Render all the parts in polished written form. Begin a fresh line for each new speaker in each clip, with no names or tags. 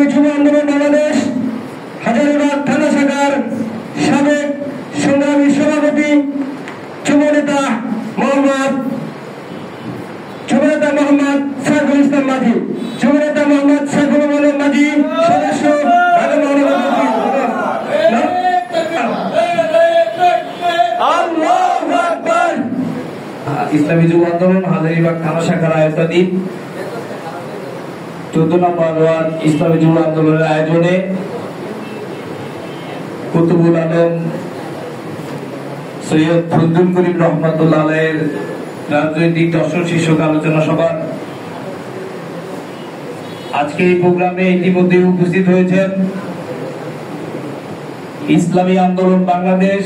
ইসলামী যুব আন্দোলন বাংলাদেশ হাজারীবাগ থানা শাখার সাবেক সংগ্রামী সভাপতি যুবনেতা মোহাম্মদ সাইফুল ইসলাম মাঝি, যুবনেতা মোহাম্মদ সাইফুল ইসলাম মাঝি, সদস্য
ইসলামী যুব আন্দোলন হাজারীবাগ থানা শাখার আয়োজনে 14 নম্বর ওয়ার্ড ইসলামী যুব আন্দোলনের আয়োজনে কুতুবুল আলম সৈয়দ ফজলুল করিম রহমাতুল্লাহ আলাইহির রাজনৈতিক দর্শন শীর্ষক আলোচনা সভা আজকে এই প্রোগ্রামে ইতিমধ্যে উপস্থিত হয়েছেন ইসলামী আন্দোলন বাংলাদেশ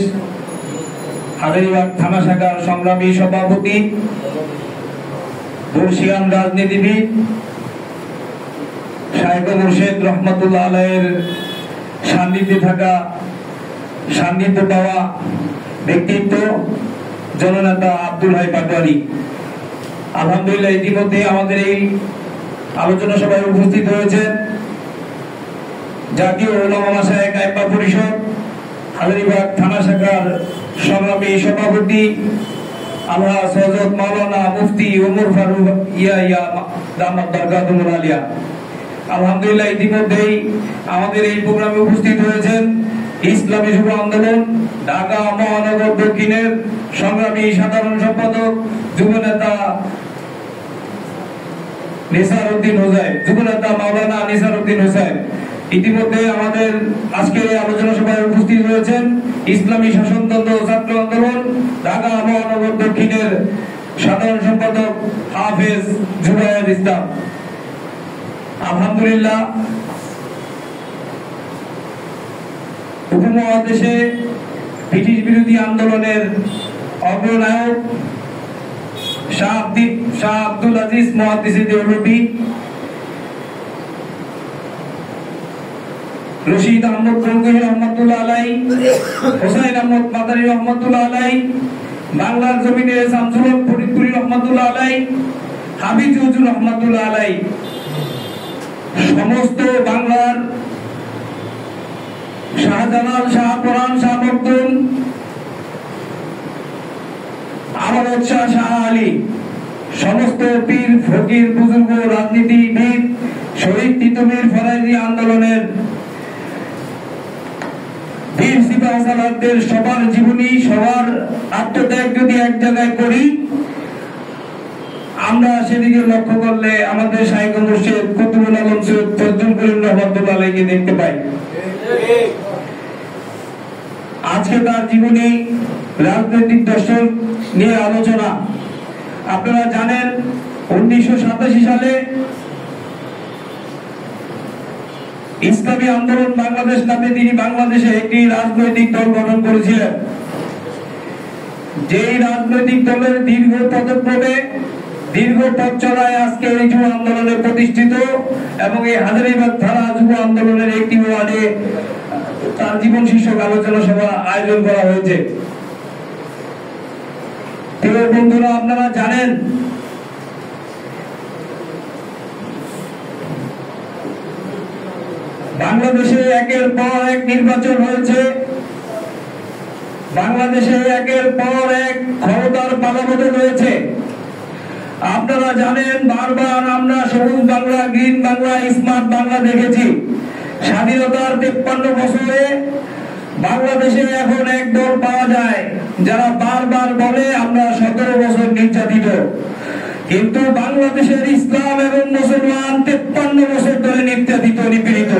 হাজারীবাগ থানা শাখার সংগ্রামী সভাপতি, বর্ষিয়ান রাজনীতিবিদ শাইখ মুর্শেদ রহমাতুল্লাহ আলাইহির সান্নিধ্য পাওয়া ব্যক্তিত্ব জননেতা আব্দুল হাই পাটোয়ারি। আলহামদুলিল্লাহ ইতিমধ্যে আমাদের এই আলোচনা সভায় উপস্থিত হয়েছেন জাতীয় উলামা মাশায়েখ আইম্মা পরিষদ হাজারীবাগ থানা শাখার সংগ্রামী সভাপতি আলহাজ হযরত মাওলানা মুফতি ওমর ফারুক ইয়া দামাত বারকাতুহুল আলিয়া। আলহামদুলিল্লাহ ইতিমধ্যেই আমাদের এই প্রোগ্রামে উপস্থিত হয়েছেন ইসলামী যুব আন্দোলন ঢাকা মহানগর দক্ষিণের সংগ্রামী সাধারণ সম্পাদক যুবনেতা যুবনেতা মাওলানা নিসার উদ্দিন হোসেন। ইতিমধ্যে আমাদের আজকের এই আলোচনা সভায় উপস্থিত রয়েছেন ইসলামী শাসনতন্ত্র ছাত্র আন্দোলন ঢাকা মহানগর দক্ষিণের সাধারণ সম্পাদক হাফেজ জুবায়ের ইসলাম। আলহামদুলিল্লাহ উপমহাদেশে ব্রিটিশ বিরোধী আন্দোলনের অগ্রনায়ক শাহ আব্দুল আজিজ মুহাদ্দিস দেওলভী, রশিদ আহমদ গঙ্গোহী রহমাতুল্লাহ আলাইহি, হোসাইন আহমদ মাদানী রহমাতুল্লাহ আলাইহি, বাংলার জমিনে শামসুল হক ফরিদপুরি রহমাতুল্লাহ আলাইহি, হাবিজ হুজুর রহমাতুল্লাহ আলাইহি, সমস্ত বাংলার শাহজালাল, শাহপরান, শাহ মখদুম, আমানত শাহ, শাহ আলী, সমস্ত পীর ফকির বুজুর্গ রাজনীতিবিদ শহীদ তিতুমীর ফরাজি আন্দোলনের বীর সিপাহ সালারদের সবার জীবনী, সবার আত্মত্যাগ যদি এক জায়গায় করি, আমরা সেদিকে লক্ষ্য করলে আমাদের শাইখ মুর্শেদ কুতুবুল আলম সৈয়দ ফজলুল করিম রহমাতুল্লাহ আলাইহিকে দেখতে পাই। আজকে তার জীবনী রাজনৈতিক দর্শন নিয়ে আলোচনা। আপনারা জানেন 1987 সালে ইসলামী আন্দোলন বাংলাদেশ নামে তিনি বাংলাদেশে একটি রাজনৈতিক দল গঠন করেছিলেন। যেই রাজনৈতিক দলের দীর্ঘ পদক্রমে দীর্ঘ পথ চলায় আজকে এই যুব আন্দোলনে প্রতিষ্ঠিত এবং এই হাজারীবাগ থানা যুব আন্দোলনের একটি ওয়ার্ডে তার জীবন শীর্ষক আলোচনা সভা আয়োজন করা হয়েছে। প্রিয় বন্ধুরা, আপনারা জানেন বাংলাদেশে একের পর এক নির্বাচন হয়েছে, বাংলাদেশে একের পর এক ক্ষমতার পালাবদল হয়েছে। আপনারা জানেন বারবার আমরা সবুজ বাংলা, গ্রিন বাংলা, স্মার্ট বাংলা দেখেছি। স্বাধীনতার 53 বছরে বাংলাদেশে এখন এক দল পাওয়া যায় যারা বারবার বলে আমরা 17 বছর নির্যাতিত, কিন্তু বাংলাদেশের ইসলাম এবং মুসলমান 53 বছর ধরে নির্যাতিত, নিপীড়িত।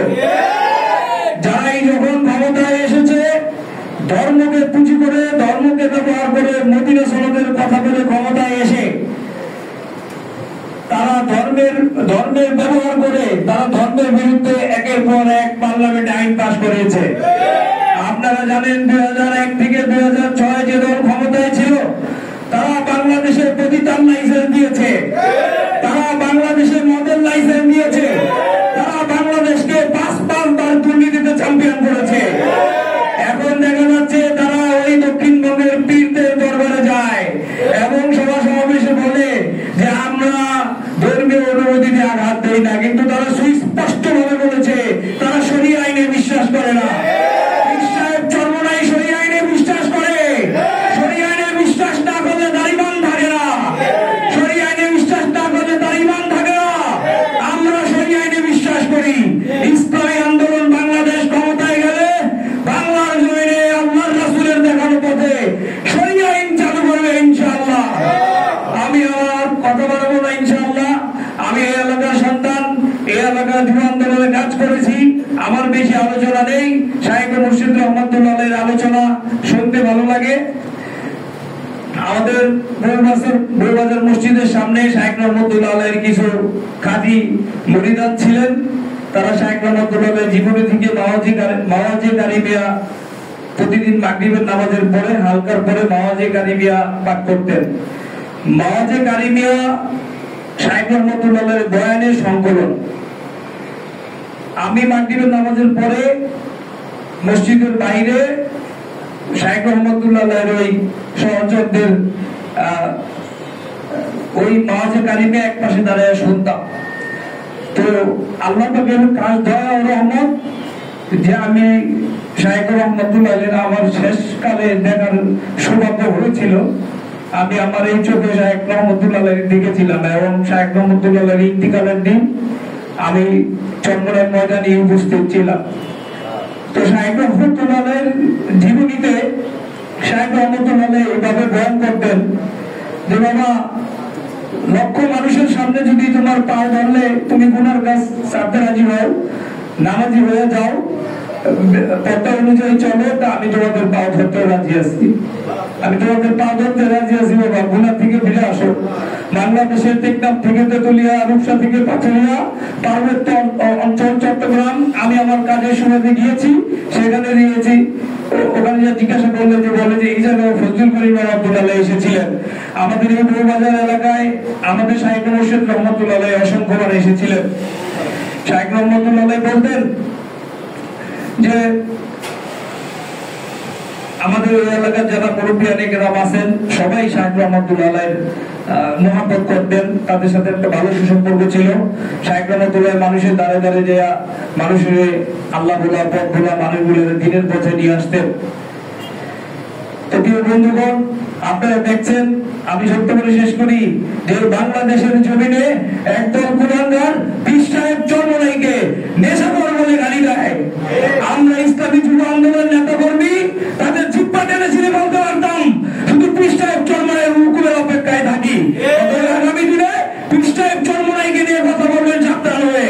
যারাই যখন ক্ষমতায় এসেছে ধর্মকে পুঁজি করে, ধর্মকে ব্যবহার করে, মদিনা সনদের কথা বলে ক্ষমতায় এসে তারা ধর্মের ব্যবহার করে তারা ধর্মের বিরুদ্ধে একের পর এক পার্লামেন্টে আইন পাস করেছে। আপনারা জানেন 2001 থেকে 2006 যে দল ক্ষমতায় ছিল তারা বাংলাদেশের পতিতান লাইসেন্স দিয়েছে, তারা বাংলাদেশের মডেল লাইসেন্স দিয়েছে, তারা বাংলাদেশকে 5 বার দুর্নীতিতে চ্যাম্পিয়ন করেছে। এখন দেখা যাচ্ছে তারা ওই দক্ষিণবঙ্গের পীরদের দরবারে যায় এবং সভা সমাবেশে বলে যে আমরা ধর্মীয় অনুমতিতে আঘাত দেয় না, কিন্তু তারা সুস্পষ্ট ভাবে বলেছে তারা শরীয়ত আইনে বিশ্বাস করে না। চরমনাই শরীয়ত আইনে বিশ্বাস করে। শরীয়ত আইনে বিশ্বাস না করলে তার ঈমান থাকে না। শরীয়ত আইনে বিশ্বাস না করলে তার ঈমান থাকে না। আমরা শরীয়ত আইনে বিশ্বাস করি। ইসলামী আন্দোলন বাংলাদেশ ক্ষমতায় গেলে বাংলার জমিনে আল্লাহর রাসূলের দেখানো পথে শরীয়ত আইন চালু করবে ইনশাআল্লাহ। আমি আমার কথা বলবো না ইনশাআল্লাহ। আমি এই এলাকার সন্তান, এই এলাকার যুব আন্দোলনে কাজ করেছি। আমার বেশি আলোচনা নেই। শাইখ মুর্শিদ রহমাতুল্লাহের আলোচনা শুনতে ভালো লাগে। আমাদের বউবাজার মসজিদের সামনে শাইখ রহমাতুল্লাহের কিছু খাঁটি মুরিদান ছিলেন। তারা শাইখ রহমাতুল্লাহের জীবনী থেকে মাওয়াজে কারিমিয়া প্রতিদিন মাগরিবের নামাজের পরে হালকার পরে মাওয়াজে কারিমিয়া পাঠ করতেন। মাওয়াজে কারিমিয়া শাইখ রহমাতুল্লাহের বয়ানের সংকলন। আমি মাগরিবের নামাজের পরে মসজিদের বাইরে শাইখ রহমাতুল্লাহের ওই সহচরদের ওই মাওয়াজে কারিমিয়া এক পাশে দাঁড়িয়ে শুনতাম। তো আল্লাহ পাকের কাজ দয়া ও রহমত যে আমি শাইখ রহমাতুল্লাহের আমার শেষ কালে দেখার সৌভাগ্য হয়েছিল। আমি আমার এই চোখে শাইখ রহমাতুল্লাহের দেখেছিলাম এবং শাইখ রহমাতুল্লাহের ইন্তিকালের দিন আমি চন্দ্রের ময়দানে উপস্থিত ছিলাম। তো শাইখ রহমাতুল্লাহের জীবনীতে শাইখ রহমাতুল্লাহ এইভাবে বয়ান করতেন যে বাবা, লক্ষ মানুষের সামনে যদি তোমার পাও ধরলে তুমি গুনার কাজ ছাড়তে রাজি হও, নামাজি হয়ে যাও, পথ অনুযায়ী চলো, তা আমি তোমাদের পাও ধরতে রাজি আছি। আমি তোমাদের পাও ধরতে রাজি আছি বাবা, গুনা থেকে ফিরে আসো। বাংলাদেশের টেকনাফ থেকে তেতুলিয়া, রূপসা থেকে পাথুরিয়া, পার্বত্য অঞ্চল চট্টগ্রাম আমি আমার কাজের সুবাদে গিয়েছি, সেখানে দিয়েছি। ওখানে যা জিজ্ঞাসা করলে যে বলে যে এই জায়গায় ফজলুল করিম রহমাতুল্লাহ এসেছিলেন। আমাদের এই বউবাজার এলাকায় আমাদের শাইখ মুর্শিদ রহমাতুল্লাহ অসংখ্যবার এসেছিলেন। শাইখ রহমাতুল্লাহ বলতেন যে আমাদের ওই এলাকার যারা মুরব্বিয়ানে কেরাম আছেন সবাই শাইখ রহমাতুল্লাহ মহাব্বত করতেন, তাদের সাথে একটা ভালো সুসম্পর্ক ছিল। শাইখ রহমাতুল্লাহ মানুষের দ্বারে দ্বারে যে মানুষের আল্লাহ ভোলা পথ ভোলা মানুষগুলোর দিনের পথে নিয়ে আসতেন। তো প্রিয় বন্ধুগণ, আপনারা দেখছেন, আমি সত্য করে শেষ করি যে বাংলাদেশের জমিনে একদল কুলাঙ্গার পীর সাহেব চরমনাইকে নেশাখোর বলে গালি দেয়। আমরা ইসলামী যুব আন্দোলন নেতা কর্মী তাদের জিহ্বা টেনে ছিঁড়ে বলতে পারতাম, শুধু পীর সাহেব চরমনাইয়ের হুকুমের অপেক্ষায় থাকি। আগামী দিনে পীর সাহেব চরমনাইকে নিয়ে কথা বলবেন সাবধান হয়ে।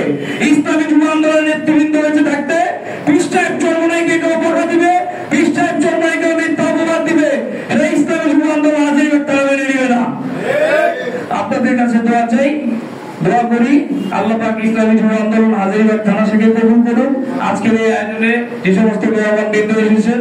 ইসলামী যুব আন্দোলনের নেতৃবৃন্দ বেঁচে থাকতে পীর সাহেব চরমনাইকে কেউ বকা দিবে, পীর সাহেব চরমনাইকে মিথ্যা অপবাদ দিবে, সেই ইসলামী যুব আন্দোলন আজই তারা মেনে নিবে না। আপনাদের কাছে দোয়া চাই, দোয়া করি আল্লাহ পাক ইসলামী যুব আন্দোলন হাজারীবাগ থানা থেকে কবুল করুন। আজকের এই আয়োজনে যে সমস্ত মেহমান বৃন্দ এসেছেন